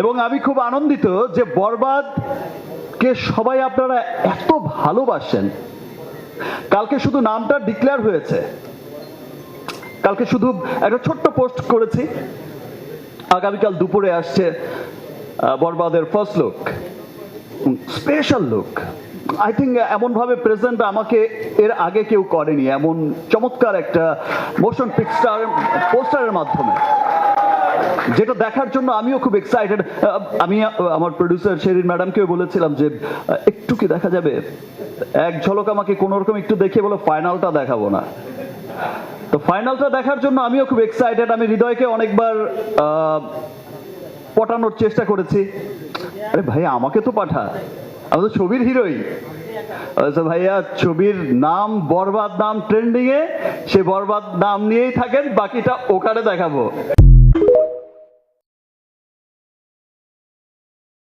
এবং আমি খুব আনন্দিত যে বরবাদ কে সবাই আপনারা এত ভালোবাসেন। কালকে শুধু নামটা ডিক্লেয়ার হয়েছে, কালকে শুধু একটা ছোট্ট পোস্ট করেছি, আগামীকাল দুপুরে আসছে বরবাদের first look, special look. I think এমন ভাবে প্রেজেন্ট আমাকে এর আগে কেউ করেনি, এমন চমৎকার একটা মোশন পিকচার পোস্টারের মাধ্যমে, যেটা দেখার জন্য আমিও খুব এক্সাইটেড। আমি আমার প্রডিউসার শেরিন ম্যাডামকেও বলেছিলাম যে একটু কি দেখা যাবে, এক ঝলক আমাকে কোন রকম একটু দেখে বলো ফাইনালটা দেখাবো না। তো ফাইনালটা দেখার জন্য আমিও খুব এক্সাইটেড। আমি হৃদয়কে অনেকবার পটানোর চেষ্টা করেছি, আরে ভাই আমাকে তো পাঠা, আমি তো ছবির হিরোই। ভাইয়া ছবির নাম বরবাদ, নাম ট্রেন্ডিং এ, সে বরবাদ নাম নিয়েই থাকেন, বাকিটা ওখানে দেখাবো।